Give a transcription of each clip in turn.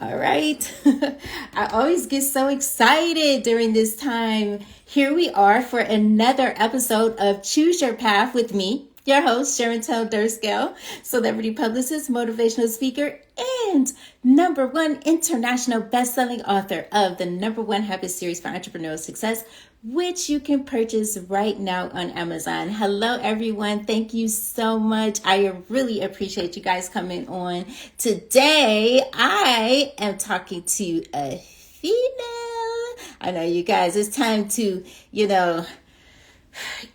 All right. I always get so excited during this time. Here we are for another episode of Choose Your Path with me, your host, Sharontel Durskell, celebrity publicist, motivational speaker, and #1 international best-selling author of the #1 Habit series for entrepreneurial success, which you can purchase right now on Amazon. Hello, everyone. Thank you so much. I really appreciate you guys coming on. Today, I am talking to a female. I know you guys, it's time to,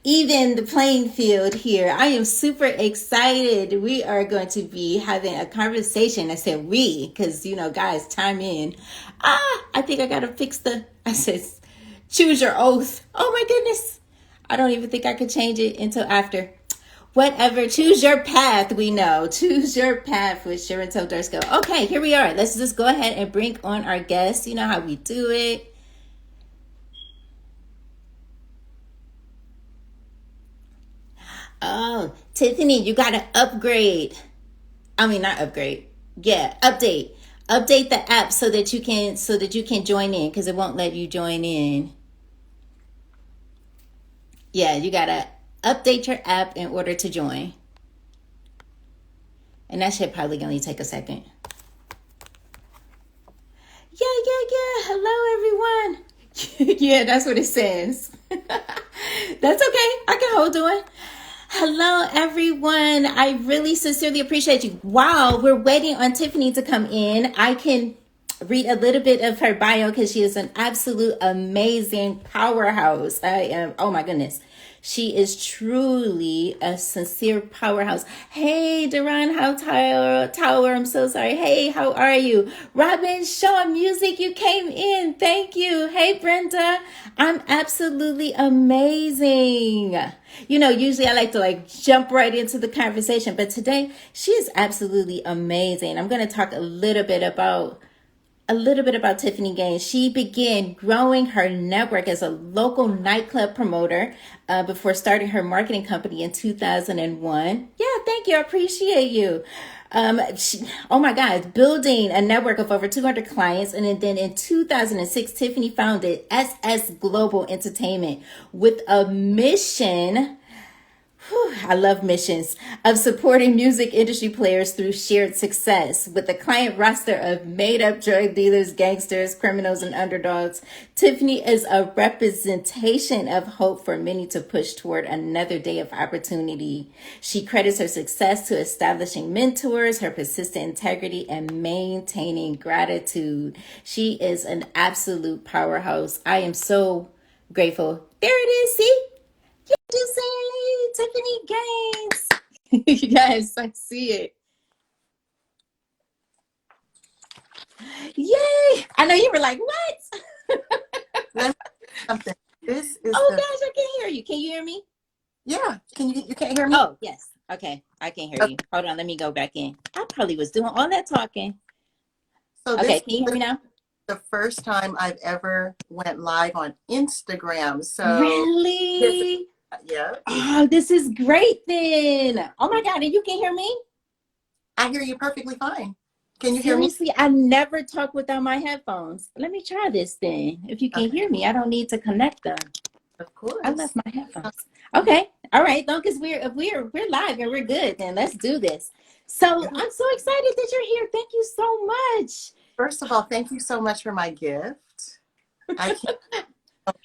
even the playing field here. I am super excited. We are going to be having a conversation. I said we, because, guys, chime in. I think I got to I said, choose your oath. Oh my goodness. I don't even think I could change it until after. Whatever. Choose your path. We know. Choose your path with Sharontel Durskell. Okay, here we are. Let's just go ahead and bring on our guests. You know how we do it. Oh, Tiffany, you got to upgrade. I mean, not upgrade. Yeah, update. Update the app so that you can join in, because it won't let you join in. Yeah, you got to update your app in order to join. And that should probably only take a second. Yeah. Hello, everyone. Yeah, that's what it says. That's okay. I can hold on. Hello, everyone. I really sincerely appreciate you. While we're waiting on Tiffany to come in, I can read a little bit of her bio because she is an absolute amazing powerhouse. Oh my goodness. She is truly a sincere powerhouse. Hey, Duran Tower, I'm so sorry. Hey, how are you? Robin, Shaw Music, you came in. Thank you. Hey, Brenda, I'm absolutely amazing. Usually I like to jump right into the conversation, but today she is absolutely amazing. I'm going to talk a little bit about Tiffany Gaines. She began growing her network as a local nightclub promoter before starting her marketing company in 2001. Yeah, thank you. I appreciate you. Oh my God, building a network of over 200 clients. And then in 2006, Tiffany founded SS Global Entertainment with a mission. I love missions of supporting music industry players through shared success. With a client roster of made-up drug dealers, gangsters, criminals, and underdogs, Tiffany is a representation of hope for many to push toward another day of opportunity. She credits her success to establishing mentors, her persistent integrity, and maintaining gratitude. She is an absolute powerhouse. I am so grateful. There it is. See? You say Tiffany Gaines. Yes, I see it. Yay! I know you were like, what? Something. This is gosh, I can't hear you. Can you hear me? Yeah. You can't hear me? Oh, yes. Okay, I can hear you. Hold on, let me go back in. I probably was doing all that talking. So okay, can you hear me now? The first time I've ever went live on Instagram. So really? Yeah. Oh, this is great then. Oh my God, and you can hear me? I hear you perfectly fine. Can you hear me? Seriously, I never talk without my headphones. Let me try this then. If you can hear me, I don't need to connect them. Of course. I left my headphones. Okay. All right. Long as we're live and we're good, then let's do this. So I'm so excited that you're here. Thank you so much. First of all, thank you so much for my gift.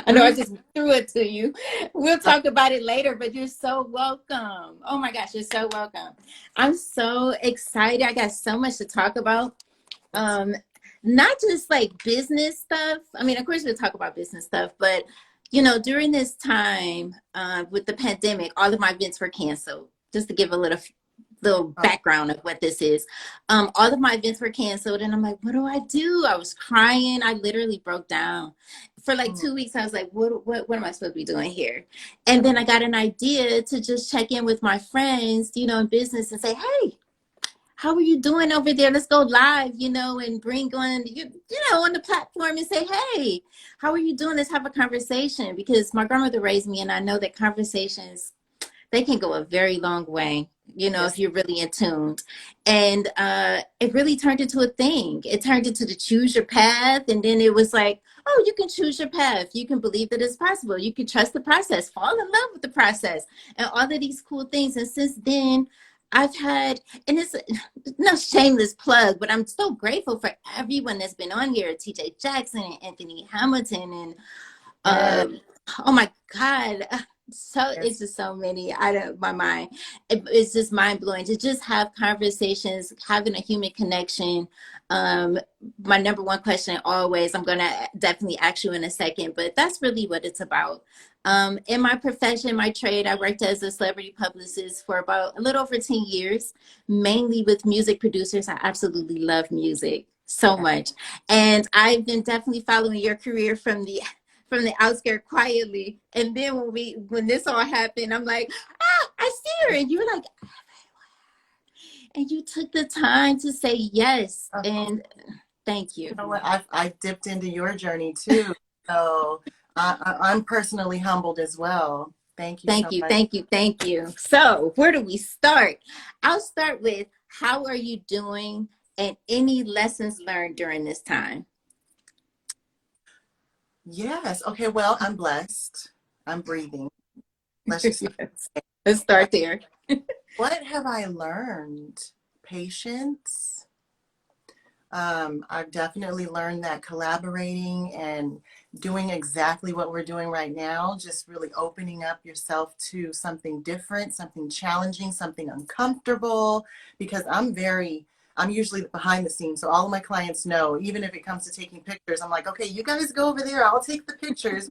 I know I just threw it to you. We'll talk about it later, but you're so welcome. Oh my gosh, you're so welcome. I'm so excited. I got so much to talk about. Not just like business stuff. I mean, of course we'll talk about business stuff, but during this time with the pandemic, all of my events were canceled. Just to give a little background of what this is. All of my events were canceled and I'm like, what do I do? I was crying. I literally broke down. For like 2 weeks, I was like, what am I supposed to be doing here? And then I got an idea to just check in with my friends, in business and say, hey, how are you doing over there? Let's go live, and bring on, on the platform and say, hey, how are you doing? Let's have a conversation. Because my grandmother raised me and I know that conversations, they can go a very long way. you know, if Yes. you're really in tuned. And it really turned into a thing. It turned into the choose your path. And then it was like, oh, you can choose your path. You can believe that it's possible. You can trust the process, fall in love with the process, and all of these cool things. And since then, I've had, and it's no shameless plug, but I'm so grateful for everyone that's been on here, TJ Jackson and Anthony Hamilton and Yes. oh my God. So it's Yes. just so many. I don't my mind. It's just mind blowing to just have conversations, having a human connection. Um, my number one question always, I'm gonna definitely ask you in a second, but that's really what it's about. In my profession, my trade, I worked as a celebrity publicist for about a little over 10 years, mainly with music producers. I absolutely love music so Yeah. much. And I've been definitely following your career from the outskirt quietly. And then when this all happened, I'm like, ah, I see her. And you were like, and you took the time to say yes. Of course. And thank You you. know what? I've dipped into your journey too. So I'm personally humbled as well. Thank you Thank so you. much. Thank you. Thank you. So where do we start? I'll start with how are you doing and any lessons learned during this time? Yes. Okay. Well, I'm blessed. I'm breathing. Let's just start. Yes. Let's start there. What have I learned? Patience. I've definitely learned that collaborating and doing exactly what we're doing right now, just really opening up yourself to something different, something challenging, something uncomfortable, because I'm usually behind the scenes. So all of my clients know, even if it comes to taking pictures, I'm like, okay, you guys go over there, I'll take the pictures.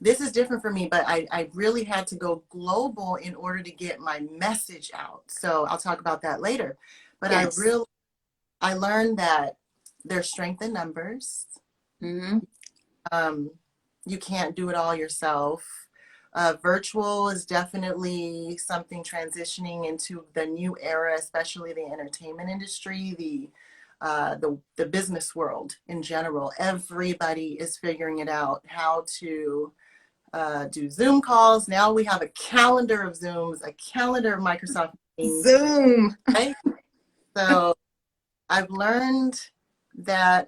This is different for me, but I really had to go global in order to get my message out. So I'll talk about that later. But Yes. I learned that there's strength in numbers. Mm-hmm. Um, you can't do it all yourself. Virtual is definitely something transitioning into the new era, especially the entertainment industry, the business world in general. Everybody is figuring it out how to do Zoom calls. Now we have a calendar of Zooms, a calendar of Microsoft Teams, Zoom. right? So I've learned that,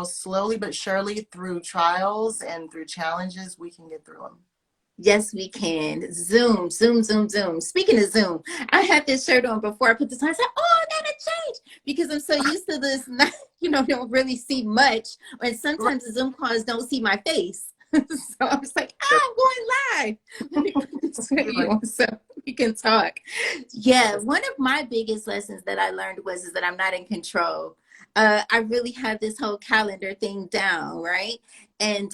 slowly but surely through trials and through challenges, we can get through them. Yes, we can. Zoom, Zoom, Zoom, Zoom. Speaking of Zoom, I had this shirt on before I put this on. I said, oh, I gotta change because I'm so used to this, not, don't really see much. And Right. sometimes the Zoom calls don't see my face. So I was like, ah, I'm going live. Let me put this video on so we can talk. Yeah, Yes. one of my biggest lessons that I learned was is that I'm not in control. I really have this whole calendar thing down, right? And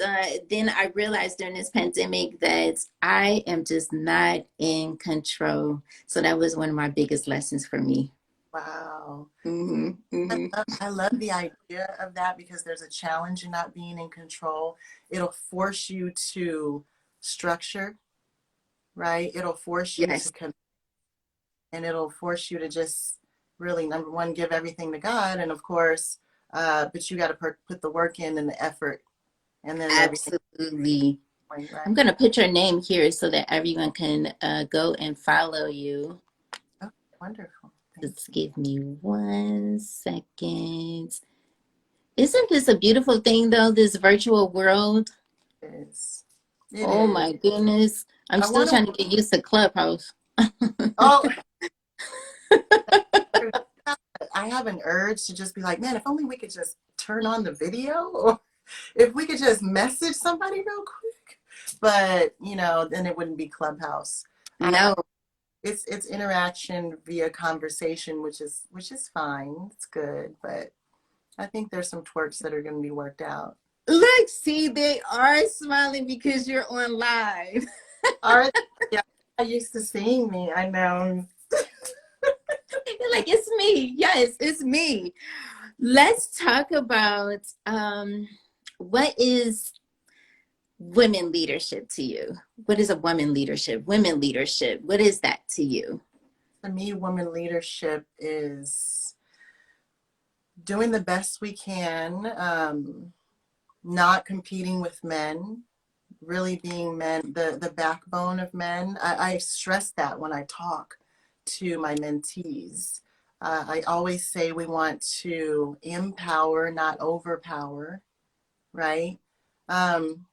then I realized during this pandemic that I am just not in control. So that was one of my biggest lessons for me. Wow. Hmm. Hmm. I love the idea of that because there's a challenge in not being in control. It'll force you to structure, right? It'll force you to Yes, commit, and it'll force you to just really, number one, give everything to God. And of course, but you got to put the work in and the effort, and then everything, absolutely. I'm right? going to put your name here so that everyone can go and follow you. Oh, wonderful. Thank Just you. give me 1 second. Isn't this a beautiful thing, though, this virtual world? It is. It Oh is. my goodness. I'm I still want to, trying to get used to Clubhouse. oh, I have an urge to just be like, man, if only we could just turn on the video, or if we could just message somebody real quick. But, then it wouldn't be Clubhouse. I No, it's interaction via conversation, which is fine. It's good, but I think there's some twerks that are going to be worked out. look, see, they are smiling because you're on live. All right. Yeah, I used to seeing me. I know. You're like, it's me. Yes, it's me. Let's talk about what is women leadership to you? What is a woman leadership? Women leadership. What is that to you? To me, woman leadership is doing the best we can, not competing with men, really being men, the backbone of men. I stress that when I talk to my mentees. I always say we want to empower, not overpower, right? Um,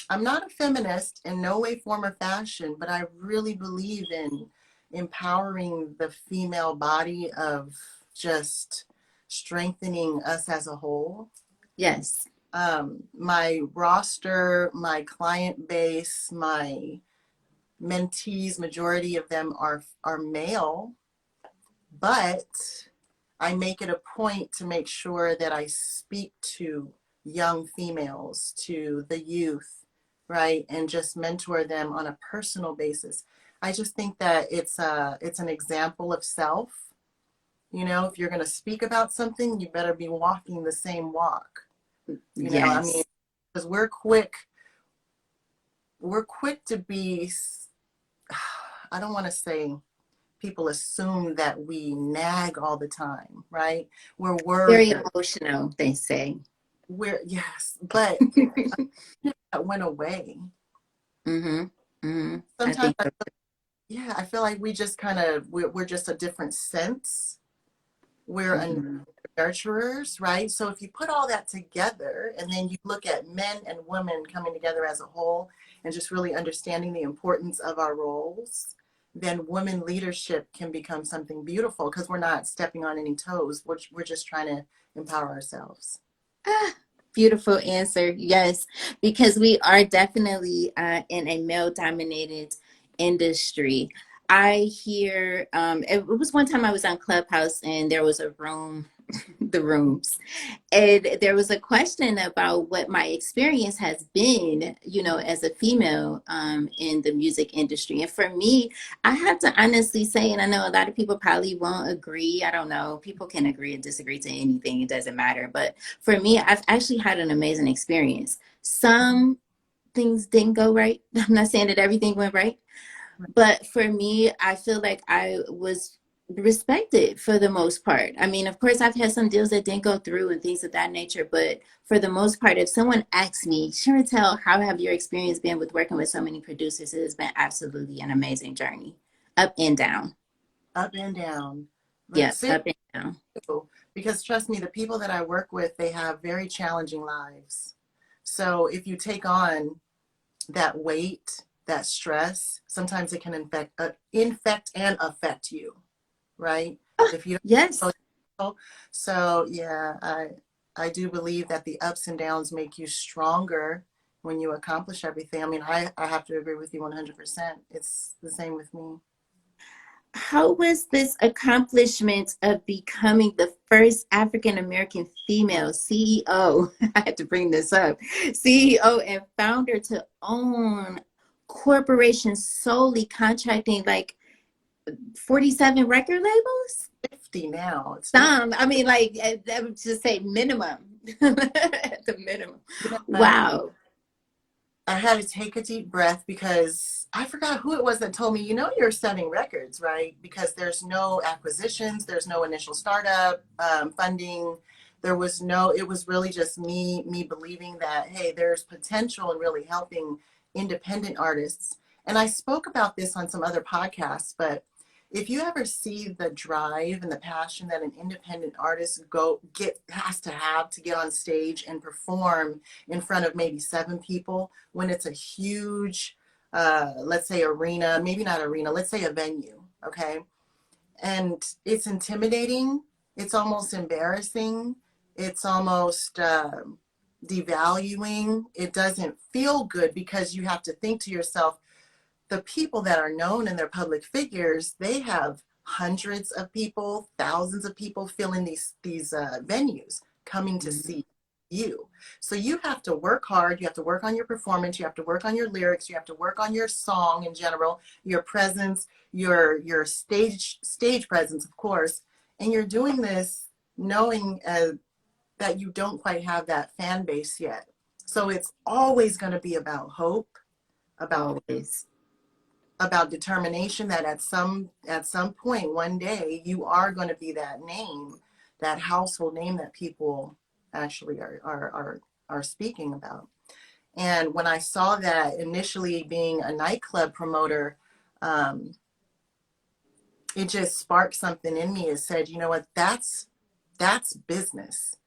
I'm not a feminist in no way, form, or fashion, but I really believe in empowering the female body of just strengthening us as a whole. Yes. My roster, my client base, my mentees, majority of them are male, but I make it a point to make sure that I speak to young females, to the youth, right, and just mentor them on a personal basis. I just think that it's an example of self. You know, if you're going to speak about something, you better be walking the same walk. You know, I mean, Yes. because we're quick to be, I don't want to say people assume that we nag all the time, right? We're Very worried. emotional, they say. We're, yes, but that went away. Mm-hmm. Mm-hmm. I Sometimes, think so. yeah, I feel like we just kind of, we're just a different sense. We're a Mm-hmm. nurturers, right? So if you put all that together and then you look at men and women coming together as a whole and just really understanding the importance of our roles, then women leadership can become something beautiful because we're not stepping on any toes. We're just trying to empower ourselves. Ah, beautiful answer. Yes, because we are definitely in a male-dominated industry. I hear it was one time I was on Clubhouse and there was a room, the rooms. And there was a question about what my experience has been, you know, as a female in the music industry. And for me, I have to honestly say, and I know a lot of people probably won't agree. I don't know. People can agree and disagree to anything. It doesn't matter. But for me, I've actually had an amazing experience. Some things didn't go right. I'm not saying that everything went right, but for me, I feel like I was respected for the most part. I mean, of course, I've had some deals that didn't go through and things of that nature, but for the most part, if someone asks me, Chantel, how have your experience been with working with so many producers? It has been absolutely an amazing journey, up and down. Up and down. But Yep, seriously, up and down. because trust me, the people that I work with, they have very challenging lives. So if you take on that weight, that stress, sometimes it can infect and affect you, right? Oh, If you yes. don't know. So yeah, I do believe that the ups and downs make you stronger when you accomplish everything. I mean, I have to agree with you 100%. It's the same with me. How was this accomplishment of becoming the first African American female CEO? I had to bring this up. CEO and founder to own corporations solely contracting like 47 record labels? 50 now. It's 50. Some, I mean, like, I would just say minimum. At the minimum. Yeah. Wow. I had to take a deep breath because I forgot who it was that told me, you know, you're setting records, right? Because there's no acquisitions, there's no initial startup funding. There was no, it was really just me believing that, hey, there's potential in really helping independent artists. And I spoke about this on some other podcasts, but if you ever see the drive and the passion that an independent artist has to have to get on stage and perform in front of maybe 7 people when it's a huge, let's say arena, maybe not arena, let's say a venue, okay? And it's intimidating. It's almost embarrassing. It's almost devaluing. It doesn't feel good because you have to think to yourself, the people that are known and they're public figures, they have hundreds of people, thousands of people filling these venues coming to see you. So you have to work hard. You have to work on your performance. You have to work on your lyrics. You have to work on your song in general, your presence, your stage presence, of course. And you're doing this knowing that you don't quite have that fan base yet. So it's always going to be about hope, about Always. determination that at some point one day you are going to be that name, that household name that people actually are speaking about. And when I saw that, initially being a nightclub promoter, um, it just sparked something in me. It said, you know what, that's business.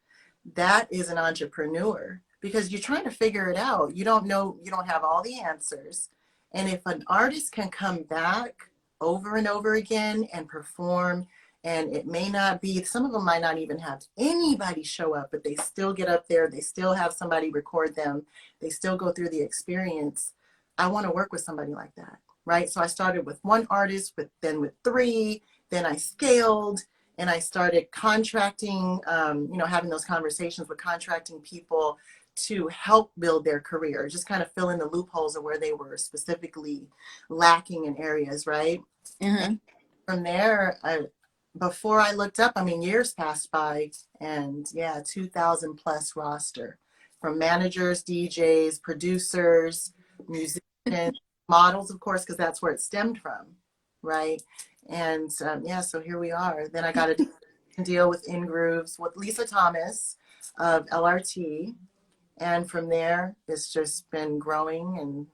That is an entrepreneur, because you're trying to figure it out. You don't know, you don't have all the answers. And if an artist can come back over and over again and perform, and it may not be, some of them might not even have anybody show up, but they still get up there, they still have somebody record them, they still go through the experience. I want to work with somebody like that, right? So I started with one artist, then with three, then I scaled, and I started contracting, having those conversations with contracting people to help build their career, just kind of fill in the loopholes of where they were specifically lacking in areas, right? Uh-huh. From there, before I looked up, years passed by, and yeah, 2,000 plus roster, from managers, DJs, producers, musicians, models, of course, because that's where it stemmed from, right? And yeah, so here we are. Then I got a deal with In Grooves with Lisa Thomas of LRT. And from there, it's just been growing. And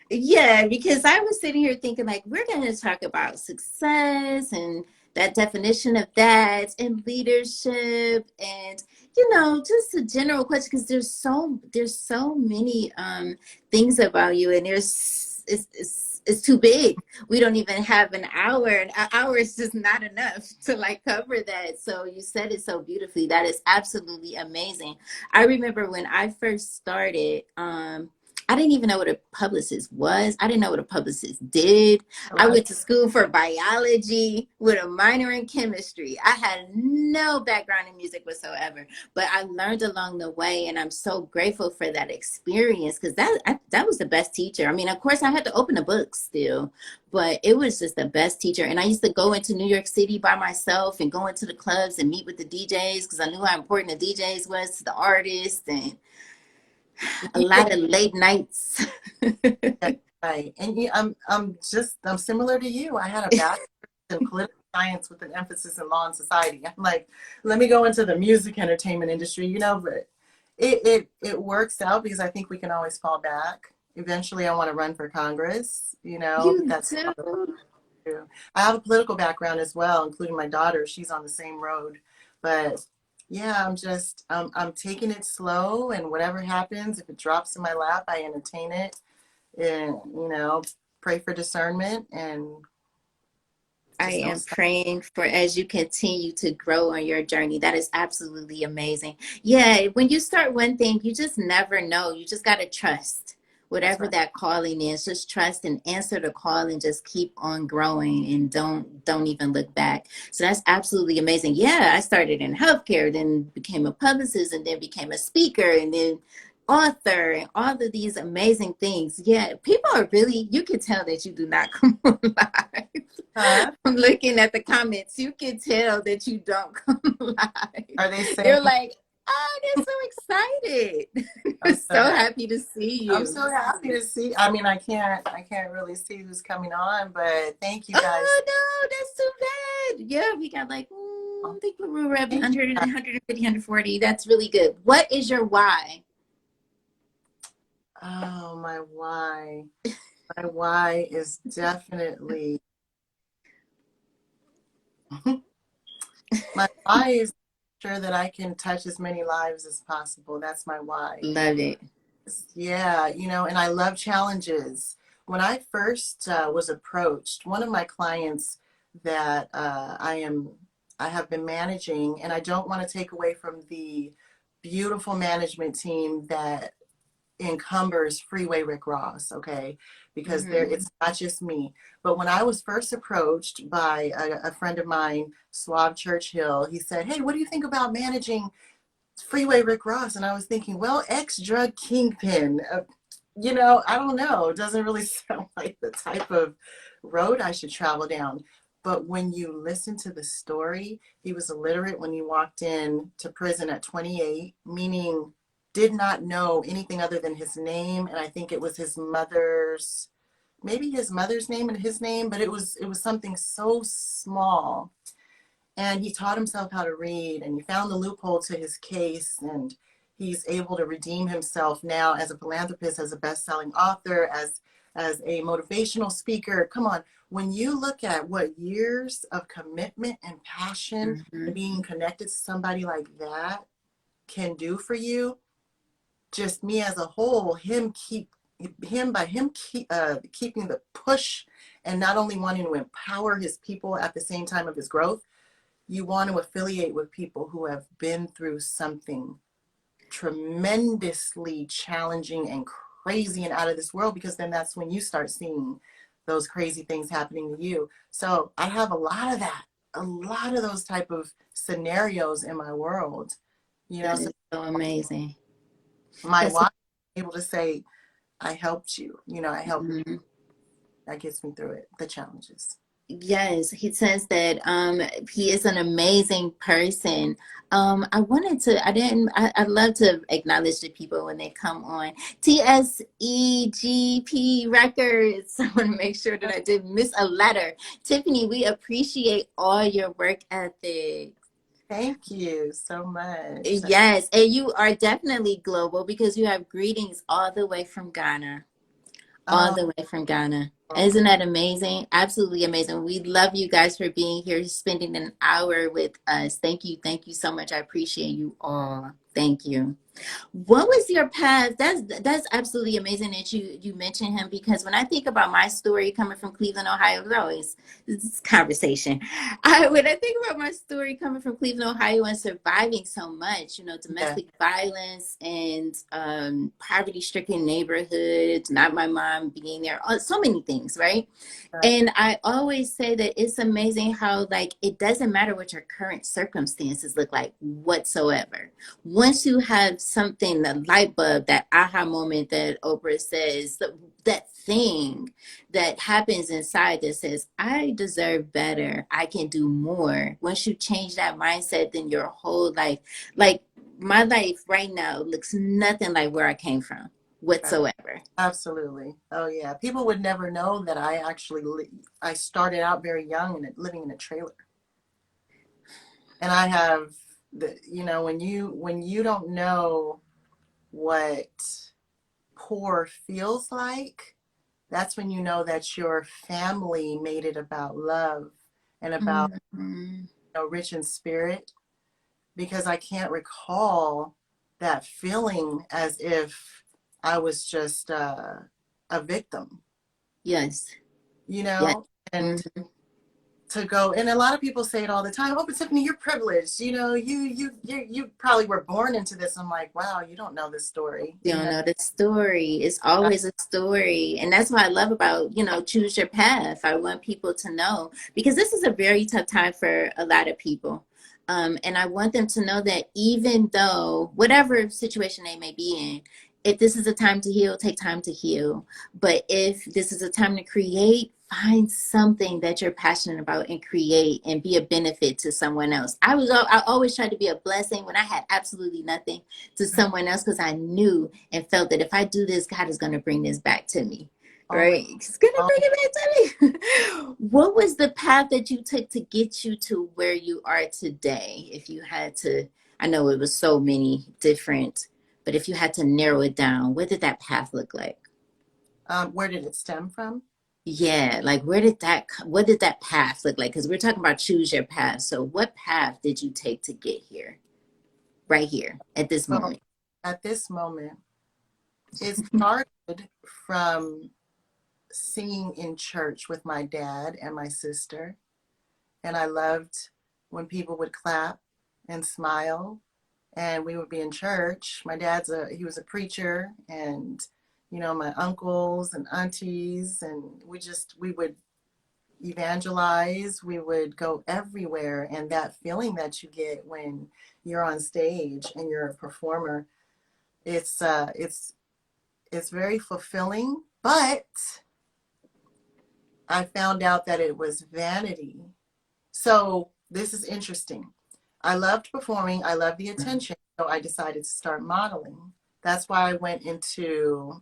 Yeah, because I was sitting here thinking, like, we're going to talk about success and that definition of that and leadership and, just a general question, because there's so many things about you, and it's too big. We don't even have an hour, and an hour is just not enough to like cover that. So you said it so beautifully. That is absolutely amazing. I remember when I first started, I didn't even know what a publicist was. I didn't know what a publicist did. I went to school for biology with a minor in chemistry. I had no background in music whatsoever, but I learned along the way, and I'm so grateful for that experience, because that was the best teacher. Of course, I had to open a book still, but it was just the best teacher. And I used to go into New York City by myself and go into the clubs and meet with the DJs, because I knew how important the DJs was to the artists, and a lot of late nights. right. And yeah, I'm similar to you. I had a bachelor's in political science with an emphasis in law and society. I'm like, let me go into the music entertainment industry, but it works out, because I think we can always fall back. Eventually, I want to run for Congress, You that's do. true. I have a political background as well, including my daughter. She's on the same road. But yeah, I'm taking it slow, and whatever happens, if it drops in my lap, I entertain it, and, pray for discernment, and I just don't am stop. praying for as you continue to grow on your journey. That is absolutely amazing. Yeah, when you start one thing, you just never know. You just got to trust That's whatever right. that calling is. Just trust and answer the call, and just keep on growing, and don't even look back. So that's absolutely amazing. Yeah, I started in healthcare, then became a publicist, and then became a speaker, and then author, and all of these amazing things. Yeah, people are really, you can tell that you do not come alive. Huh? I'm looking at the comments. You can tell that you don't come live. Are they saying They're like, oh, they're so excited. I'm so So happy? happy to see I'm you. so happy to see. I can't really see who's coming on, but thank you guys. Oh, no, that's too bad. Yeah, we got like, I think we were at Thank you 100, guys. 150, That's really good. What is your why? Oh, my why. My why is definitely my why is sure that I can touch as many lives as possible. That's my why. Love it. Yeah, and I love challenges. When I first was approached, one of my clients that I have been managing, and I don't want to take away from the beautiful management team that encumbers Freeway Rick Ross, okay? Because Hmm. it's not just me. But when I was first approached by a friend of mine, Suave Churchill, he said, "Hey, what do you think about managing Freeway Rick Ross?" And I was thinking, well, ex-drug kingpin, I don't know. It doesn't really sound like the type of road I should travel down. But when you listen to the story, he was illiterate when he walked in to prison at 28, meaning did not know anything other than his name. And I think it was maybe his mother's name and his name, but it was something so small. And he taught himself how to read, and he found the loophole to his case, and He's able to redeem himself now as a philanthropist, as a best-selling author, as a motivational speaker. Come on, when you look at what years of commitment and passion and Mhm. being connected to somebody like that can do for you, just me as a whole, keeping the push and not only wanting to empower his people at the same time of his growth, you want to affiliate with people who have been through something tremendously challenging and crazy and out of this world, because then that's when you start seeing those crazy things happening to you. So I have a lot of that, a lot of those type of scenarios in my world, That so is so amazing. my That's wife able to say, I helped you, I helped you. mhm. That gets me through it, the challenges. Yes, he says that he is an amazing person. I wanted to, I love to acknowledge the people when they come on. TSEGP Records. I want to make sure that I didn't miss a letter. Tiffany, we appreciate all your work ethic. Thank you so much. Yes, and you are definitely global because you have greetings all the way from Ghana. All Oh, the way from Ghana. Isn't that amazing? Absolutely amazing. We love you guys for being here, spending an hour with us. Thank you. Thank you so much. I appreciate you all. Thank you. What was your path? That's absolutely amazing that you mentioned him, because when I think about my story coming from Cleveland, Ohio, there's always this conversation. When I think about my story coming from Cleveland, Ohio, and surviving so much, yeah. domestic violence and poverty-stricken neighborhoods, not my mom being there, so many things, right? Right. And I always say that it's amazing how, like, it doesn't matter what your current circumstances look like whatsoever. Once you have something, the light bulb, that aha moment that Oprah says, that thing that happens inside that says, I deserve better, I can do more. Once you change that mindset, then your whole life, like my life right now, looks nothing like where I came from Right. whatsoever. Absolutely. Oh yeah. People would never know that I started out very young and living in a trailer. And I have when you don't know what poor feels like, that's when you know that your family made it about love and about Mhm. rich in spirit, because I can't recall that feeling as if I was just a victim, Yes. you Yes. know? And Mhm. to go, and a lot of people say it all the time, oh, but Tiffany, you're privileged. You probably were born into this. I'm like, wow, you don't know this story. You don't know the story. It's Uh, always a story. And that's what I love about, choose your path. I want people to know, because this is a very tough time for a lot of people. And I want them to know that even though whatever situation they may be in, if this is a time to heal, take time to heal. But if this is a time to create, find something that you're passionate about and create and be a benefit to someone else. I always tried to be a blessing when I had absolutely nothing to someone else, because I knew and felt that if I do this, God is going to bring this back to me. always, Right? He's going to bring always. it back to me. What was the path that you took to get you to where you are today? If you had to, I know it was so many different, but if you had to narrow it down, what did that path look like? Where did it stem from? Yeah, like what did that path look like? Because we're talking about choose your path. So what path did you take to get here, right here at this Well, moment? at this moment, it started from singing in church with my dad and my sister. And I loved when people would clap and smile, and we would be in church. My he was a preacher, and my uncles and aunties, and we would evangelize, we would go everywhere. And that feeling that you get when you're on stage and you're a performer, it's very fulfilling. But I found out that it was vanity. So this is interesting. I loved performing, I loved the attention, so I decided to start modeling. That's why I went into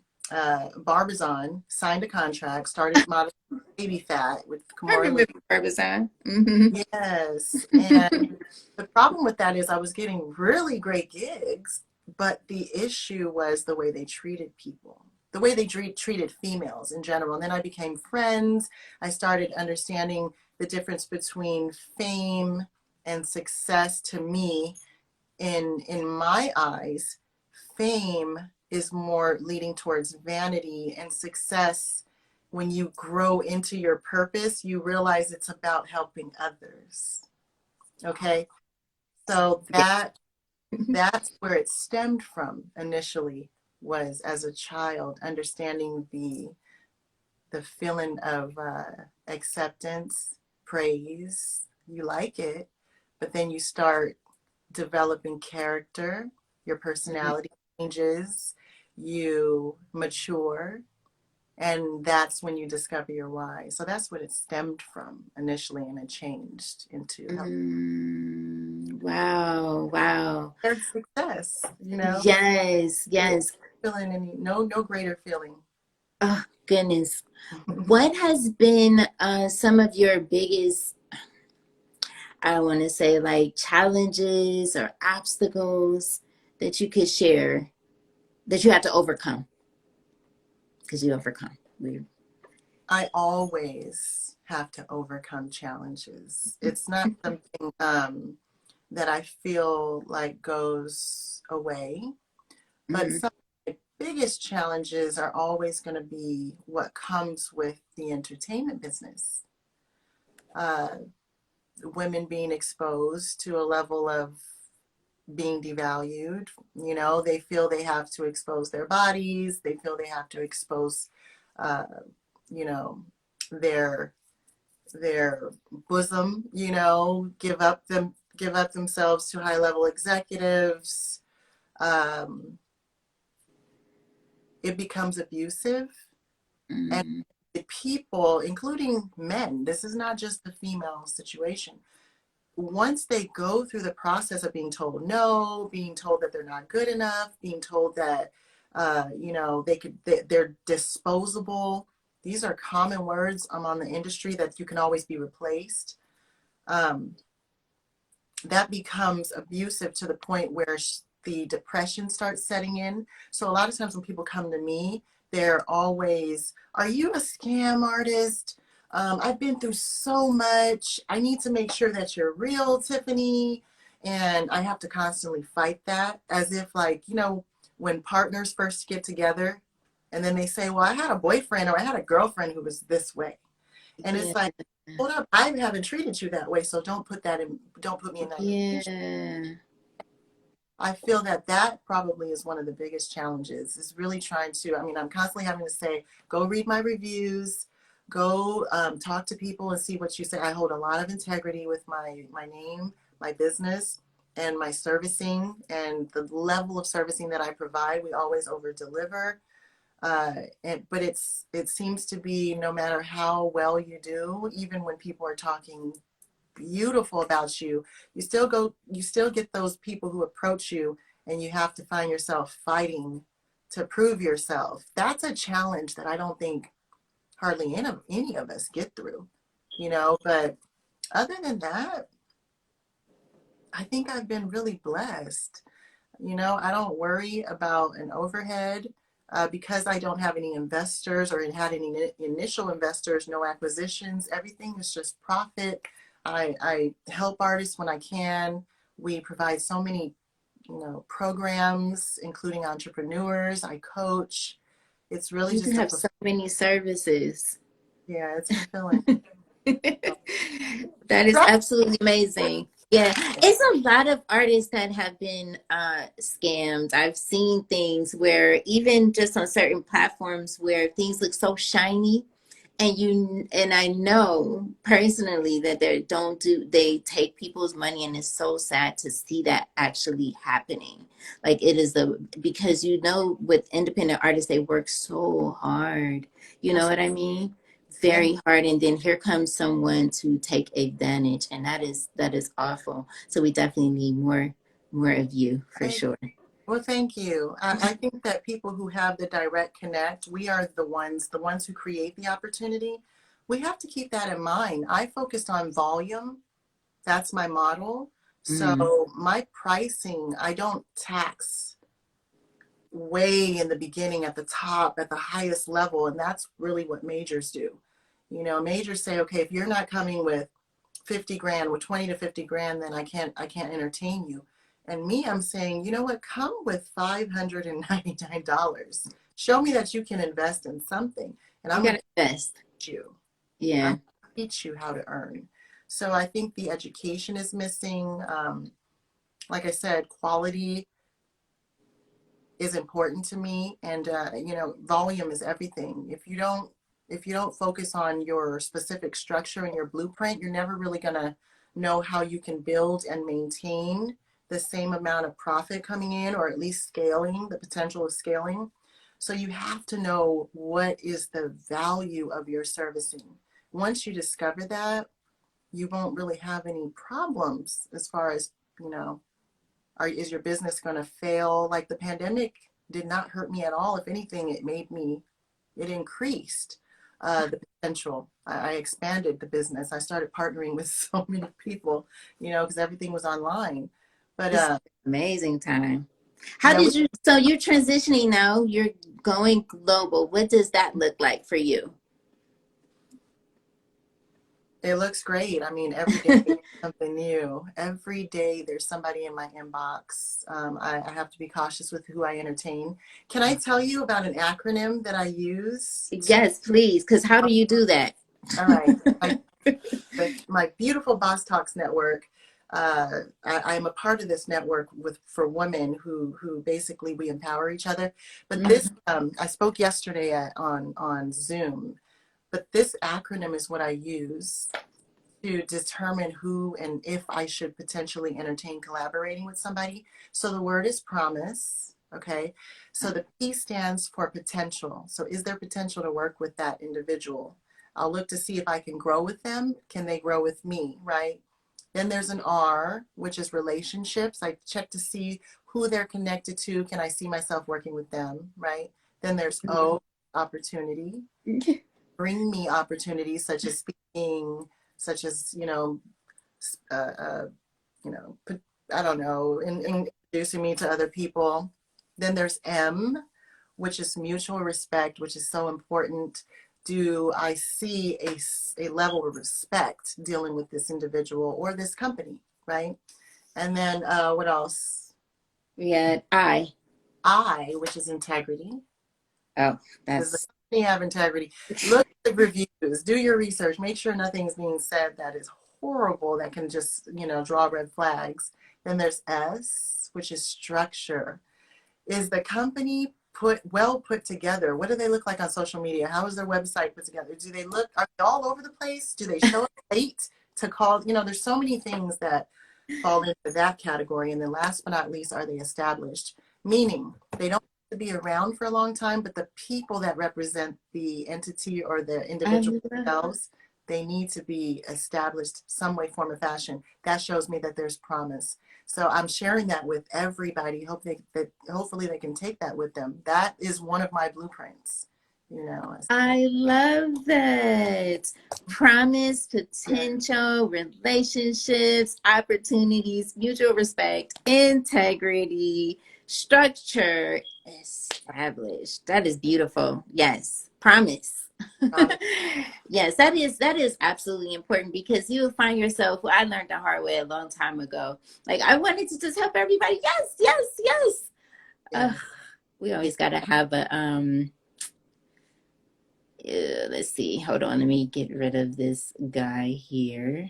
Barbizon, signed a contract, started modeling Baby Fat with I Kamora Lee. remember Barbizon. Mm-hmm. Yes, and the problem with that is I was getting really great gigs, but the issue was the way they treated people, the way they treated females in general. And then I became friends. I started understanding the difference between fame and success. To me, in my eyes, fame is more leading towards vanity, and success, when you grow into your purpose, you realize it's about helping others. Okay, so Yeah. that's where it stemmed from initially, was as a child understanding the feeling of acceptance, praise. You like it, but then you start developing character, your personality changes, you mature, and that's when you discover your why. So that's what it stemmed from initially, and it changed into how Wow, wow. there's success, you know. Yes, Really yes. feeling any no greater feeling. Oh, goodness. What has been some of your biggest, I want to say, like challenges or obstacles that you could share that you had to overcome? Because you overcome. I always have to overcome challenges. It's not something that I feel like goes away, but Mhm. some of the biggest challenges are always going to be what comes with the entertainment business. Uh, Women being exposed to a level of being devalued. You know, they feel they have to expose their bodies, they feel they have to expose, uh, you know, their their bosom, you know, give up themselves to high level executives. Um, it becomes abusive, and Mm. the people, including men, this is not just the female situation. Once they go through the process of being told no, being told that they're not good enough, being told that they're disposable. These are common words on the industry, that you can always be replaced. Um, that becomes abusive to the point where the depression starts setting in. So a lot of times when people come to me, they're always, "Are you a scam artist? I've been through so much. I need to make sure that you're real, Tiffany." And I have to constantly fight that, as if, like, when partners first get together and then they say, "Well, I had a boyfriend or I had a girlfriend who was this way." And Yeah, it's like, hold up, I haven't treated you that way, so don't put me in that position. yeah. I feel that that probably is one of the biggest challenges, is really trying to, I mean, I'm constantly having to say, go read my reviews, go talk to people and see what you say. I hold a lot of integrity with my name, my business, and my servicing, and the level of servicing that I provide. We always over deliver. But it seems to be, no matter how well you do, even when people are talking beautiful about you, you still get those people who approach you, and you have to find yourself fighting to prove yourself. That's a challenge that I don't think hardly any of us get through, but other than that, I think I've been really blessed. I don't worry about an overhead, because I don't have any investors, or it had any initial investors, no acquisitions. Everything is just profit. I help artists when I can. We provide so many, programs, including entrepreneurs. I coach. It's really You just have so many services. yeah, it's fulfilling. That is absolutely amazing. Yeah, it's a lot of artists that have been scammed. I've seen things where, even just on certain platforms, where things look so shiny, and I know personally that they take people's money, and it's so sad to see that actually happening. Like, it is because with independent artists, they work so hard. You know That's what I mean? yeah. Very hard, and then here comes someone to take advantage, and that is awful. So we definitely need more of you, for I sure. Well, thank you. I think that people who have the direct connect, we are the ones who create the opportunity. We have to keep that in mind. I focused on volume. That's my model. Mm. So my pricing, I don't tax way in the beginning at the top, at the highest level. And that's really what majors do. You know, majors say, okay, if you're not coming with 50 grand, with 20 to 50 grand, then I can't entertain you. And me, I'm saying, you know what, come with $599. Show me that you can invest in something. And You I'm going gotta to invest. teach you. I'm Yeah. going to teach you how to earn. So I think the education is missing. Like I said, quality is important to me, and you know, volume is everything. If you don't focus on your specific structure and your blueprint, you're never really going to know how you can build and maintain the same amount of profit coming in, or at least scaling, the potential of scaling. So you have to know what is the value of your servicing. Once you discover that, you won't really have any problems as far as, you know, is your business going to fail? Like, the pandemic did not hurt me at all. If anything, it increased the potential. I expanded the business. I started partnering with so many people, you know, because everything was online. But It's amazing time. How yeah, did you, so you're transitioning now, you're going global. What does that look like for you? it looks great. I mean, every day something new. Every day there's somebody in my inbox. I have to be cautious with who I entertain. Can I tell you about an acronym that I use to, Yes, please. Because how do you do that? all right, my beautiful Boss Talks network. I am a part of this network for women who basically we empower each other. But this, I spoke yesterday on Zoom. But this acronym is what I use to determine who and if I should potentially entertain collaborating with somebody. So the word is promise. Okay. So the P stands for potential. So is there potential to work with that individual? I'll look to see if I can grow with them. Can they grow with me? Right. Then there's an R, which is relationships. I check to see who they're connected to. Can I see myself working with them? Right. Then there's O, opportunity. Bring me opportunities such as speaking, such as, uh, uh, you know, I don't know, in introducing me to other people. Then there's M, which is mutual respect, which is so important. Do I see a level of respect dealing with this individual or this company, right? And then what else? Yeah, I, which is integrity. oh, Does the that's, company have integrity? Look at the reviews, do your research, make sure nothing's being said that is horrible, that can just, you know, draw red flags. Then there's S, which is structure. Is the company put together? What do they look like on social media? How is their website put together? Are they all over the place? Do they show up late to call? You know, there's so many things that fall into that category. And then last but not least, are they established? Meaning they don't have to be around for a long time, but the people that represent the entity or the I individual love, themselves, they need to be established some way, form, or fashion. That shows me that there's promise. So I'm sharing that with everybody. Hopefully they can take that with them. That is one of my blueprints, you know. I love that. Promise, potential, relationships, opportunities, mutual respect, integrity, structure, established. That is beautiful. Yes. Promise. Um, Yes, that is absolutely important because you will find yourself, well, I learned the hard way a long time ago. Like I wanted to just help everybody. Yes, yes, yes. yeah. We always gotta have a let's see. Hold on. Let me get rid of this guy here.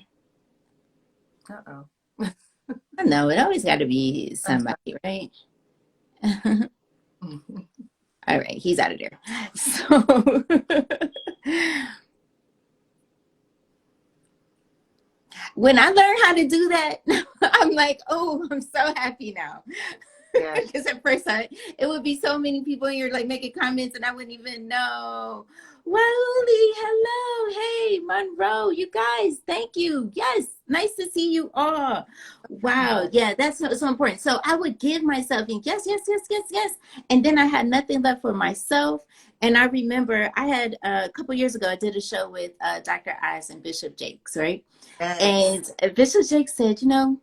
Uh-oh. I know it always got to be I'm sorry. somebody, right? All right, he's out of there. So when I learned how to do that, I'm like, oh, I'm so happy now. Yeah. Because at first it would be so many people here like making comments and I wouldn't even know. Wally, hello, hey, Monroe, you guys, thank you. Yes, nice to see you all. Wow, yeah, that's so important. So I would give myself and yes, yes, yes, yes, yes. And then I had nothing left for myself. And I remember I had a couple years ago, I did a show with Dr. Ives and Bishop Jakes, right? Yes. And Bishop Jakes said, you know,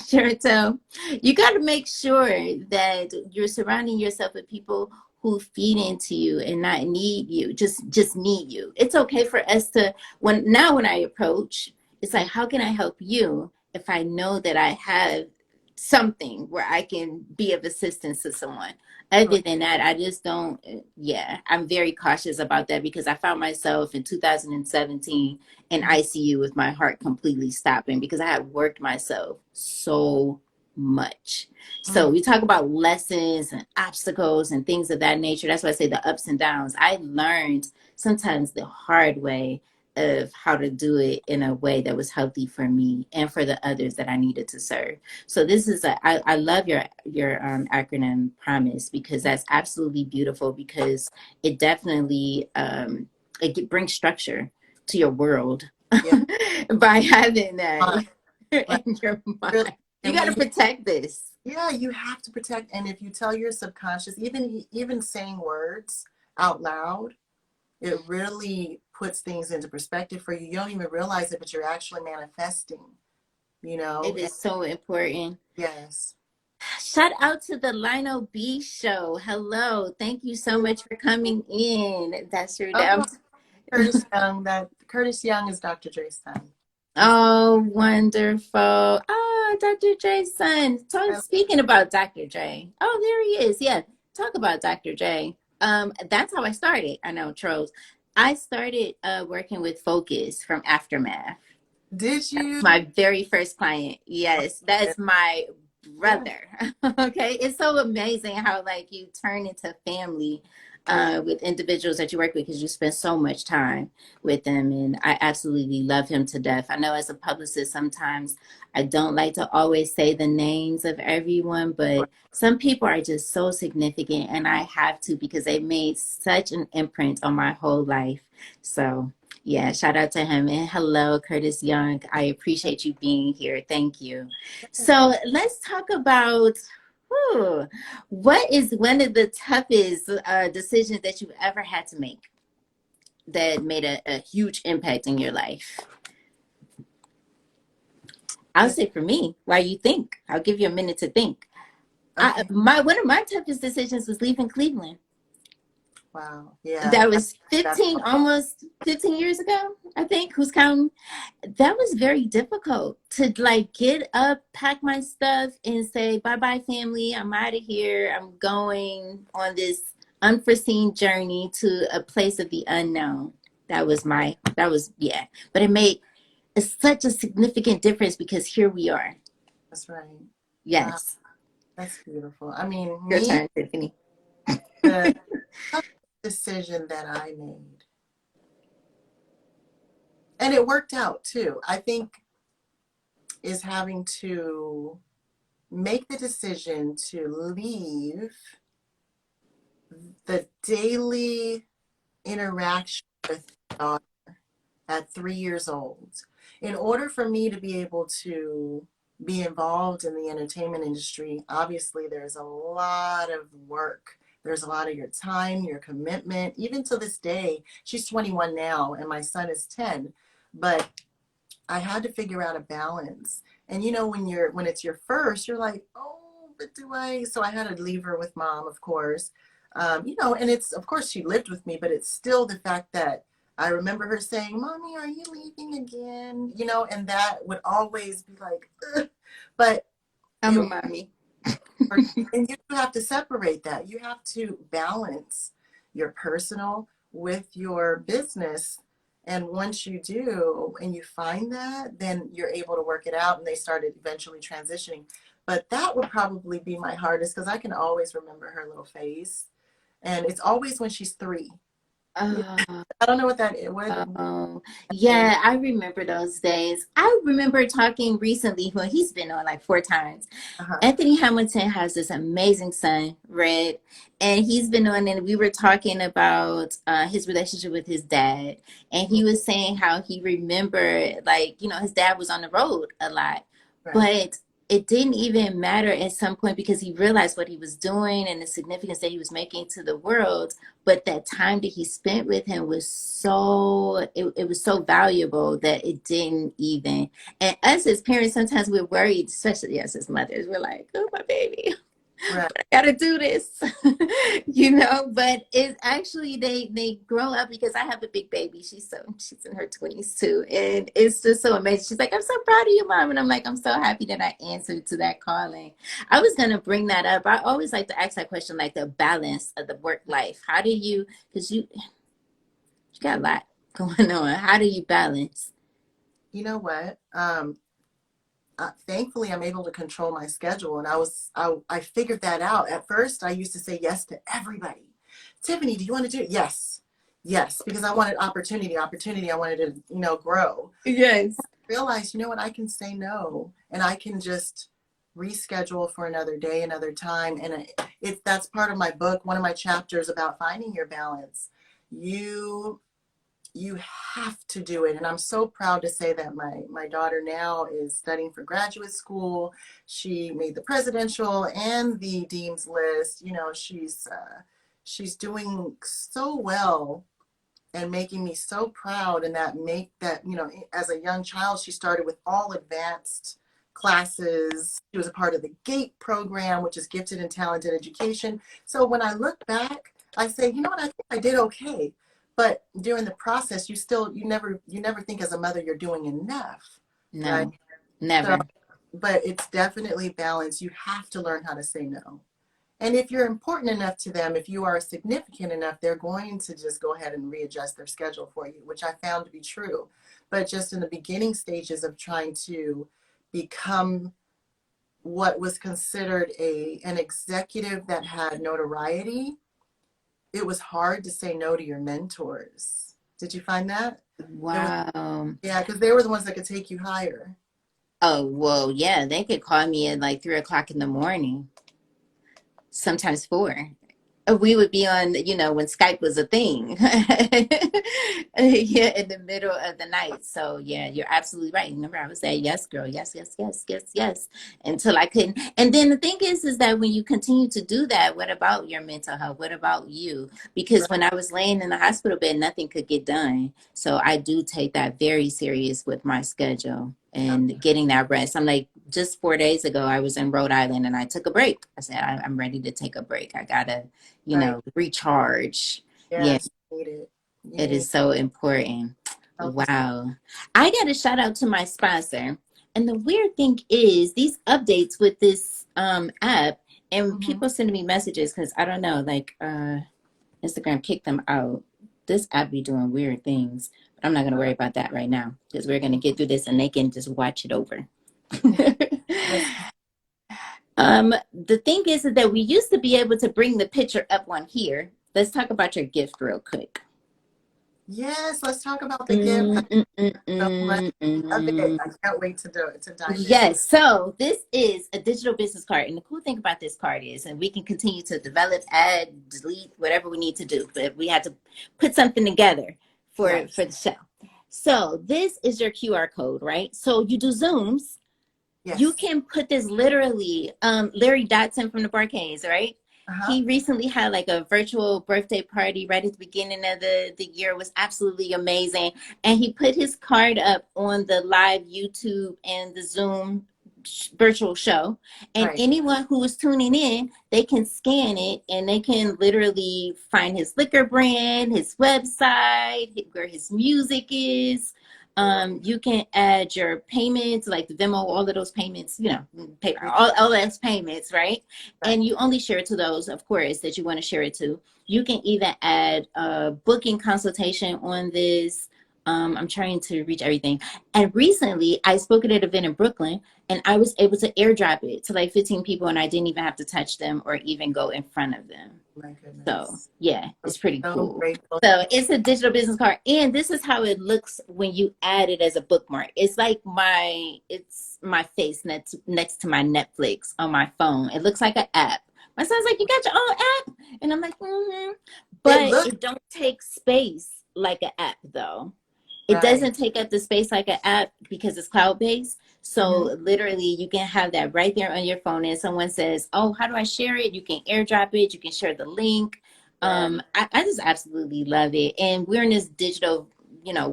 Sure. So you got to make sure that you're surrounding yourself with people who feed into you and not need you, just need you. It's okay for us to when I approach, it's like, how can I help you if I know that I have something where I can be of assistance to someone. Other than that, I just don't, yeah, I'm very cautious about that because I found myself in 2017 in ICU with my heart completely stopping because I had worked myself so much. So Mm, we talk about lessons and obstacles and things of that nature. That's why I say the ups and downs. I learned sometimes the hard way of how to do it in a way that was healthy for me and for the others that I needed to serve. So this is I love your acronym PROMISE because that's absolutely beautiful because it definitely it brings structure to your world yeah. by having that Fine. Like, in your really, mind. You and got to when protect this. yeah, you have to protect. And if you tell your subconscious, even saying words out loud, it really puts things into perspective for you. You don't even realize it, but you're actually manifesting, you It know? And is so important. yes. Shout out to the Lino B show. Hello. Thank you so much for coming in. That's your Oh, damn. Curtis Young is Dr. Dre's son. Oh, wonderful. Oh, Dr. Dre's son. I, Speaking about Dr. Dre. Oh, there he is. Yeah. Talk about Dr. Dre. That's how I started. I know, trolls. I started working with Focus from Aftermath. did That's you? my very first client. Yes, that's my Yeah. brother. Okay, it's so amazing how like you turn into family with individuals that you work with because you spend so much time with them, and I absolutely love him to death. I know as a publicist, sometimes I don't like to always say the names of everyone, but some people are just so significant, and I have to because they made such an imprint on my whole life. So. Yeah, shout out to him. And hello, Curtis Young. I appreciate you being here. Thank you. So let's talk about whew, what is one of the toughest decisions that you've ever had to make that made a huge impact in your life? I'll This, say for me, while you think, I'll give you a minute to think. okay. One of my toughest decisions was leaving Cleveland. Wow. Yeah. That was That's 15, almost 15 years ago, I think. Who's counting? That was very difficult to like get up, pack my stuff, and say, bye bye, family. I'm out of here. I'm going on this unforeseen journey to a place of the unknown. Yeah. But it made such a significant difference because here we are. that's right. Wow. Yes. That's beautiful. I mean, Your me, turn, Tiffany. the toughest decision that I made, and it worked out too, I think, is having to make the decision to leave the daily interaction with my daughter at 3 years old. In order for me to be able to be involved in the entertainment industry, obviously there's a lot of work. There's a lot of your time, your commitment. Even to this day, she's 21 now and my son is 10. But I had to figure out a balance. And you know, when it's your first, you're like, oh, but do I? So I had to leave her with mom, of course. You know, and it's of course she lived with me, but it's still the fact that I remember her saying, "Mommy, are you leaving again?" You know, and that would always be like, ugh. But I'm it a mommy. and you have to separate that. You have to balance your personal with your business. And once you do, and you find that, then you're able to work it out. And they started eventually transitioning. But that would probably be my hardest because I can always remember her little face. And it's always when she's 3. Oh, I don't know what that is. What oh, is. yeah, I remember those days. I remember talking recently, well, he's been on like 4 times. Uh-huh. Anthony Hamilton has this amazing son, Red, and he's been on, and we were talking about his relationship with his dad. And he was saying how he remembered, like, his dad was on the road a lot, Right. but it didn't even matter at some point because he realized what he was doing and the significance that he was making to the world. But that time that he spent with him was it was so valuable that it didn't even. And us as parents, sometimes we're worried, especially us as mothers. We're like, oh, my baby, Right. I gotta do this, but it's actually they grow up because I have a big baby. She's in her 20s too. And it's just so amazing. She's like, I'm so proud of you, Mom. And I'm like, I'm so happy that I answered to that calling. I was gonna bring that up. I always like to ask that question, like the balance of the work life. How do you, because you got a lot going on. How do you balance? You know what? Thankfully, I'm able to control my schedule, and I figured that out. At first, I used to say yes to everybody. Tiffany, do you want to do it? Yes, yes, because I wanted opportunity. I wanted to, grow. Yes. Realize, you know what? I can say no, and I can just reschedule for another day, another time. And that's part of my book. One of my chapters about finding your balance. You have to do it. And I'm so proud to say that my daughter now is studying for graduate school. She made the presidential and the dean's list. She's doing so well and making me so proud. And as a young child, she started with all advanced classes. She was a part of the GATE program, which is gifted and talented education. So when I look back, I say, you know what, I think I did okay. But during the process, you never think as a mother you're doing enough, right? No, So, never. but it's definitely balance. You have to learn how to say no. And if you're important enough to them, if you are significant enough, they're going to just go ahead and readjust their schedule for you, which I found to be true. But just in the beginning stages of trying to become what was considered an executive that had notoriety, it was hard to say no to your mentors. Did you find that? Wow. Yeah, because they were the ones that could take you higher. Oh, well, yeah, they could call me at like 3 o'clock in the morning, sometimes four. We would be on, when Skype was a thing. Yeah, in the middle of the night. So yeah, you're absolutely right. Remember, I would say, yes, girl, yes, yes, yes, yes, yes, until I couldn't. And then the thing is that when you continue to do that, what about your mental health? What about you? Because when I was laying in the hospital bed, nothing could get done. So I do take that very serious with my schedule and getting that rest. I'm like, just 4 days ago, I was in Rhode Island and I took a break. I said, I'm ready to take a break. I gotta Right. recharge. Yeah, Yes, you need it. You it need is so important. help us. Wow. I got a shout out to my sponsor. And the weird thing is these updates with this app and Mm-hmm. people sending me messages because I don't know, like Instagram kicked them out. This app be doing weird things. But I'm not gonna worry about that right now because we're gonna get through this and they can just watch it over. Yes. The thing is that we used to be able to bring the picture up on here. Let's talk about your gift real quick. Yes, let's talk about the gift. I so much of it. I can't wait to do it, to dive in. Yes, so this is a digital business card. And the cool thing about this card is, and we can continue to develop, add, delete, whatever we need to do, but we had to put something together for the show. So this is your QR code, right? So you do Zooms. Yes. You can put this literally, Larry Dotson from the Barcades, right? Uh-huh. He recently had like a virtual birthday party right at the beginning of the year. It was absolutely amazing. And he put his card up on the live YouTube and the Zoom virtual show. And Right. anyone who is tuning in, they can scan it and they can literally find his liquor brand, his website, where his music is. You can add your payments, like the Venmo, all of those payments, PayPal, all those payments, right? And you only share it to those, of course, that you want to share it to. You can even add a booking consultation on this. I'm trying to reach everything. And recently, I spoke at an event in Brooklyn, and I was able to airdrop it to like 15 people, and I didn't even have to touch them or even go in front of them. My goodness. So yeah, it's pretty so cool. grateful. So it's a digital business card, and this is how it looks when you add it as a bookmark. It's like it's my face next to my Netflix on my phone. It looks like an app. My son's like, "You got your own app," and I'm like, "Mm-hmm." But it don't take space like an app, though. It Right. doesn't take up the space like an app because it's cloud based. Hmm. So literally you can have that right there on your phone, and someone says, oh, how do I share it? You can airdrop it, you can share the link. Yeah. I just absolutely love it. And we're in this digital,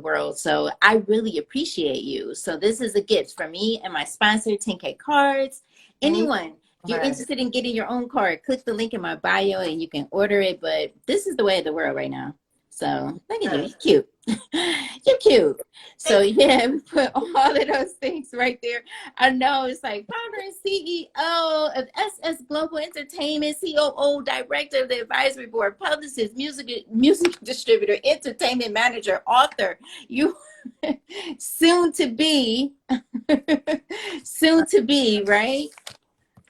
world. So I really appreciate you. So this is a gift for me and my sponsor, 10K Cards. Thank Anyone, if you you're so much. interested in getting your own card, click the link in my bio and you can order it. But this is the way of the world right now. So look at you, Yes. you're cute. You're cute. So Thank yeah, we put all of those things right there. I know it's like founder and CEO of SS Global Entertainment, COO, director of the advisory board, publicist, music distributor, entertainment manager, author. You soon to be, soon to be, right?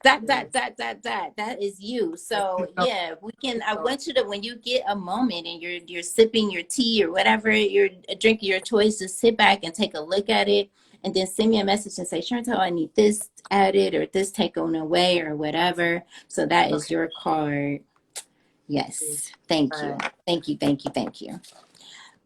That you. that that that that that is you. Thank So you so yeah, we can. I much. want you to, when you get a moment and you're sipping your tea or whatever you're drinking your choice, just sit back and take a look at it, and then send me a message and say, Chantal, I need this added or this taken away or whatever. So that is Okay. your card. Yes, thank you, Right. thank you, thank you, thank you.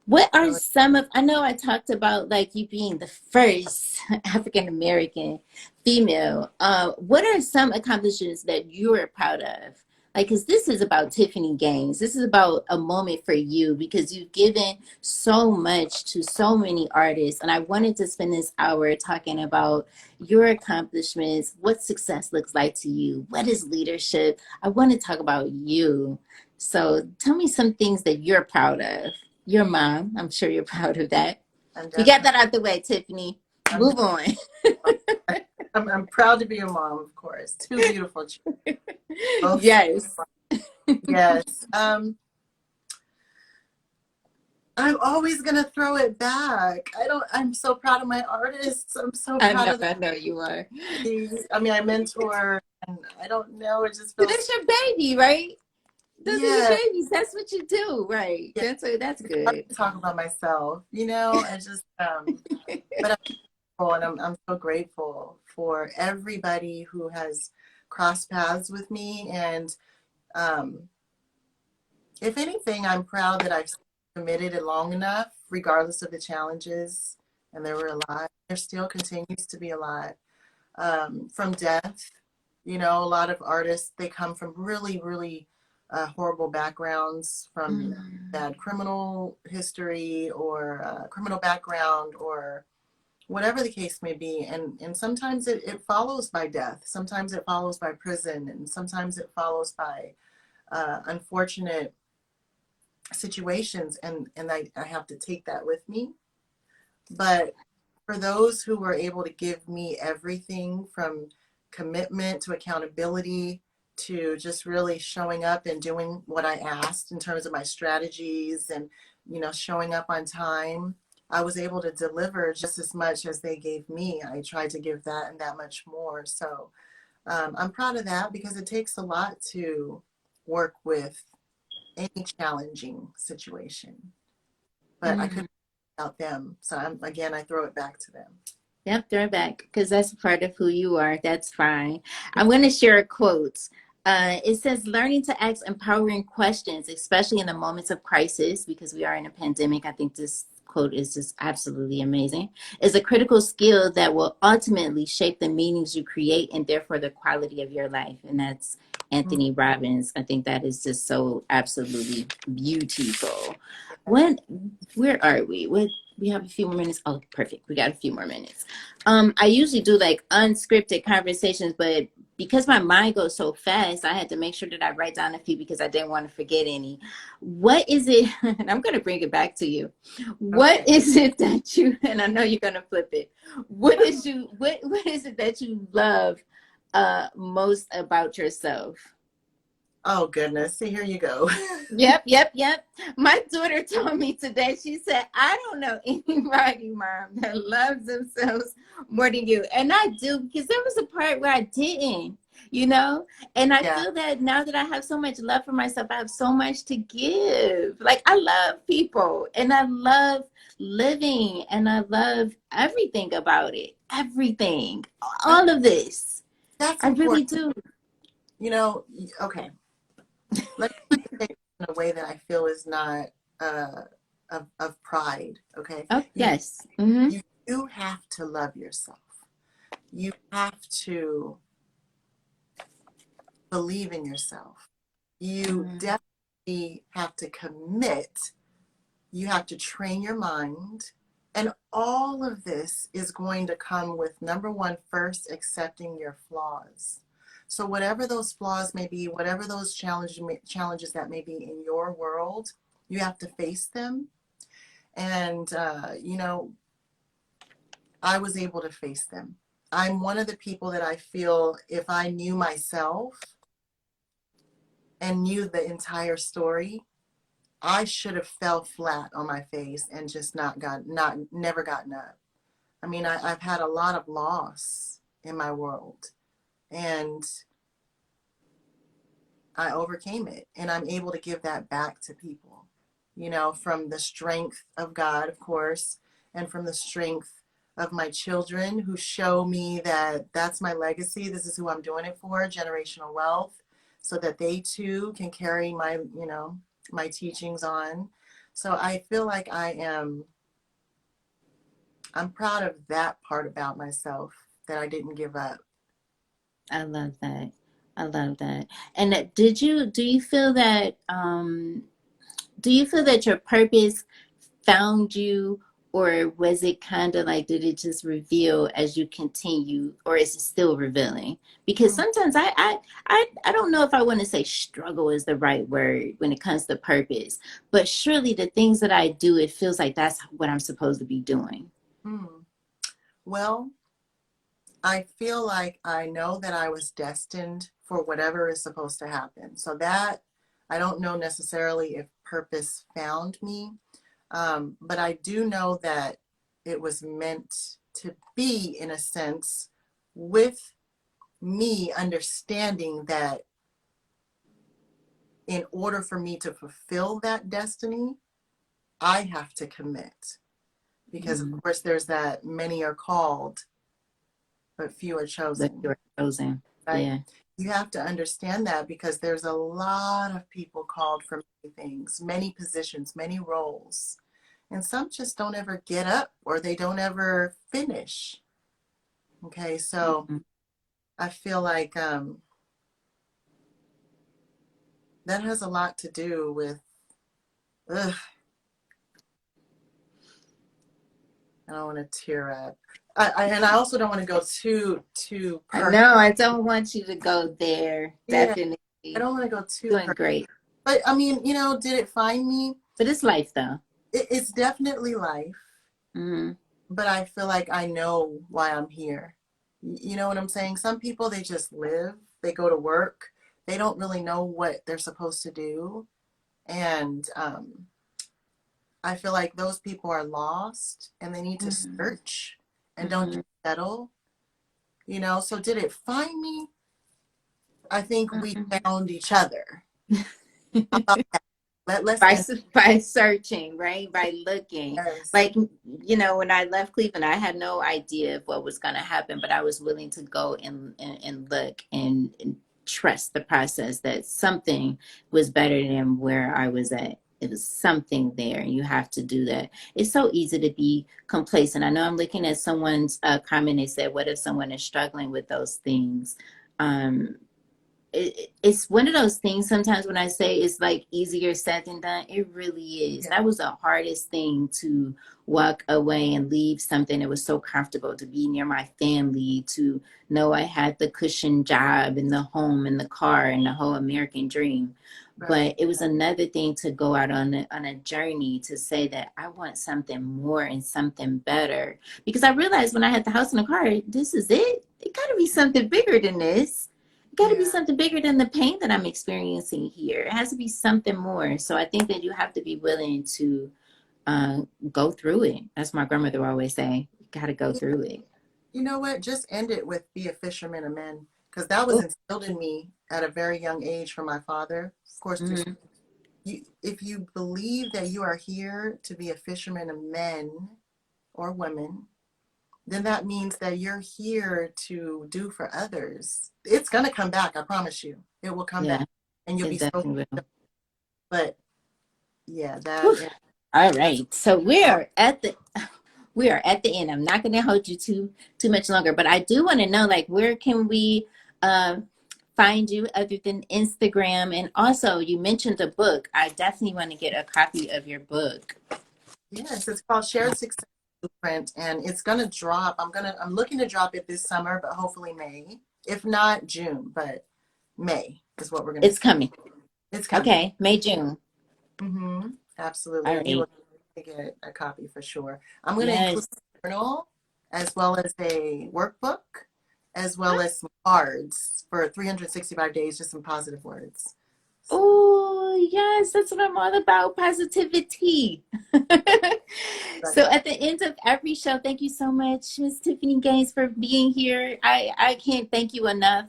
What are Really. some of, I know I talked about like you being the first African American female. What are some accomplishments that you're proud of? Like, because this is about Tiffany Gaines. This is about a moment for you because you've given so much to so many artists. And I wanted to spend this hour talking about your accomplishments, what success looks like to you, what is leadership. I want to talk about you. So tell me some things that you're proud of. Your mom. I'm sure you're proud of that. I'm We got definitely. that out the way, Tiffany. I'm. Move on. I'm proud to be a mom, of course. Two beautiful children. Both. Yes. Yes. I'm always gonna throw it back. I'm so proud of my artists. I'm so proud of I know you are. I mean, I mentor, and I don't know. It just feels. That's your baby, right? Those are your Yeah. babies. That's what you do, right? Yeah. That's It's hard good. to talk about myself. I just. But I'm grateful, and I'm so grateful for everybody who has crossed paths with me. And um, if anything, I'm proud that I've committed it long enough, regardless of the challenges. And there were a lot. There still continues to be a lot. From death, a lot of artists, they come from really, really horrible backgrounds, from Mm. bad criminal history or criminal background, or whatever the case may be. And sometimes it follows by death. Sometimes it follows by prison. And sometimes it follows by unfortunate situations. And I have to take that with me. But for those who were able to give me everything from commitment to accountability to just really showing up and doing what I asked in terms of my strategies and, showing up on time, I was able to deliver just as much as they gave me. I tried to give that and that much more. So I'm proud of that because it takes a lot to work with any challenging situation. But I Mm. couldn't without them. So I throw it back to them. Yep, throw it back because that's a part of who you are. That's fine. I'm going to share a quote. It says, learning to ask empowering questions, especially in the moments of crisis, because we are in a pandemic. I think this quote is just absolutely amazing, is a critical skill that will ultimately shape the meanings you create and therefore the quality of your life. And that's Mm. Anthony Robbins. I think that is just so absolutely beautiful. Yes. When, where are we? What, we have a few more minutes. Oh, perfect. We got a few more minutes. I usually do like unscripted conversations, but because my mind goes so fast, I had to make sure that I write down a few because I didn't want to forget any. What is it? And I'm going to bring it back to you. What Okay. is it that you, and I know you're going to flip it. What is it that you love most about yourself? Oh goodness. See, here you go. Yep. My daughter told me today, she said, I don't know anybody, mom, that loves themselves more than you. And I do, because there was a part where I didn't, you know? And I Yeah. feel that now that I have so much love for myself, I have so much to give. Like, I love people and I love living and I love everything about it. Everything. I, All of this. that's I really important. do. Okay. Let me say it in a way that I feel is not uh, of pride. Okay. Oh, You, yes. Mm-hmm. you have to love yourself. You have to believe in yourself. You Mm-hmm. definitely have to commit. You have to train your mind. And all of this is going to come with number one, first accepting your flaws. So whatever those flaws may be, whatever those challenges that may be in your world, you have to face them. And, I was able to face them. I'm one of the people that I feel if I knew myself and knew the entire story, I should have fell flat on my face and just never gotten up. I mean, I've had a lot of loss in my world, and I overcame it, and I'm able to give that back to people, from the strength of God, of course, and from the strength of my children who show me that that's my legacy. This is who I'm doing it for, generational wealth, so that they too can carry my teachings on. So I feel like I'm proud of that part about myself, that I didn't give up. I love that. I love that. And do you feel that your purpose found you, or was it kind of like, did it just reveal as you continue, or is it still revealing? Because Mm, sometimes I don't know if I want to say struggle is the right word when it comes to purpose, but surely the things that I do, it feels like that's what I'm supposed to be doing. mm. Well, I feel like I know that I was destined for whatever is supposed to happen. So that I don't know necessarily if purpose found me, but I do know that it was meant to be, in a sense, with me understanding that in order for me to fulfill that destiny, I have to commit. Because, of Mm, course, there's that many are called, but few are that chosen, you're chosen. right? Yeah. You have to understand that because there's a lot of people called for many things, many positions, many roles. And some just don't ever get up or they don't ever finish. Okay, so Mhm. I feel like that has a lot to do with, ugh, I don't want to tear up. And I also don't want to go too I personal. know. I don't want you to go there. Yeah, I Definitely don't want to go too doing personal. great. But I mean, did it find me? But it's life though. It's definitely life, Hmm. but I feel like I know why I'm here. You know what I'm saying? Some people, they just live, they go to work, they don't really know what they're supposed to do. And I feel like those people are lost and they need to Hmm. search and don't Hmm. just settle. So did it find me? I think we found each other. How about that? Let's by end by searching, right? By looking. this. Like, when I left Cleveland, I had no idea of what was going to happen, but I was willing to go and look and trust the process that something was better than where I was at. It was something there, and you have to do that. It's so easy to be complacent. I know I'm looking at someone's comment. They said, "What if someone is struggling with those things?" Um, it's one of those things sometimes when I say it's like easier said than done, it really is. Yeah, That was the hardest thing, to walk away and leave something that was so comfortable, to be near my family, to know I had the cushion job and the home and the car and the whole American dream. right. But it was another thing to go out on a journey to say that I want something more and something better. Because I realized when I had the house and the car, this is it. It got to be something bigger than this. Got to be Yeah. something bigger than the pain that I'm experiencing here. It has to be something more. So I think that you have to be willing to uh, go through it. That's my grandmother would always say. You got to go through it. You know what? Just end it with be a fisherman of men. Because that was Oh, instilled in me at a very young age from my father. Of course, mm-hmm, if you believe that you are here to be a fisherman of men or women, then that means that you're here to do for others. It's going to come back. I promise you. It will come back. yeah, And you'll it be so, definitely will. but yeah, Whew. All right. So we are at the end. I'm not going to hold you too much longer, but I do want to know, like, where can we find you other than Instagram? And also, you mentioned a book. I definitely want to get a copy of your book. Yes, it's called Shared Success Blueprint, and it's gonna drop. I'm looking to drop it this summer, but hopefully May. If not June, but May is what we're gonna It's say. coming. It's coming. Okay, May, June. Absolutely, All and you right. will get a copy for sure. I'm gonna include Yes. a journal as well as a workbook, as well as some cards for 365 days, just some positive words. So, Oh, yes, that's what I'm all about, positivity. but So at the end of every show, thank you so much, Miss Tiffany Gaines, for being here. I can't thank you enough.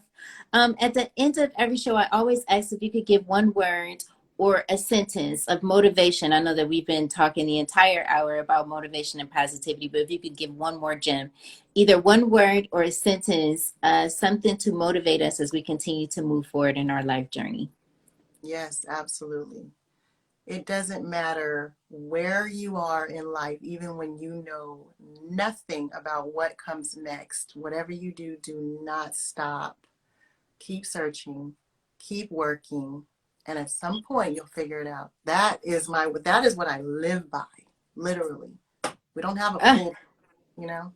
At the end of every show, I always ask if you could give one word or a sentence of motivation. I know that we've been talking the entire hour about motivation and positivity, but if you could give one more gem, either one word or a sentence, something to motivate us as we continue to move forward in our life journey. yes, absolutely. It doesn't matter where you are in life, even when you know nothing about what comes next. Whatever you do, do not stop. Keep searching, keep working, and at some point you'll figure it out. That is what I live by, literally. We don't have a Ah, full, you know.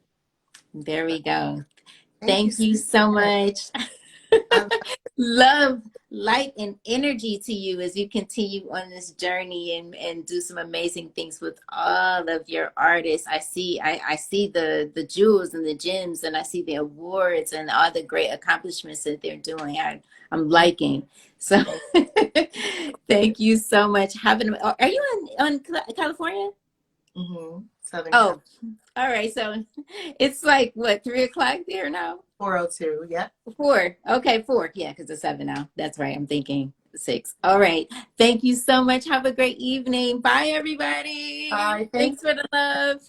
there But we go. thank you Thank so you so much. much. I, Love, light, and energy to you as you continue on this journey and do some amazing things with all of your artists. I see the jewels and the gems, and I see the awards and all the great accomplishments that they're doing. I'm liking. So thank thank you so much. Are you on California? Southern Cal. Oh, all right. So it's like what, 3 o'clock there now? 402. Yep. 4. Okay, 4. Yeah, because it's 7 now. That's right. I'm thinking 6. All right. Thank you so much. Have a great evening. Bye, everybody. Bye. Thank Thanks for the love.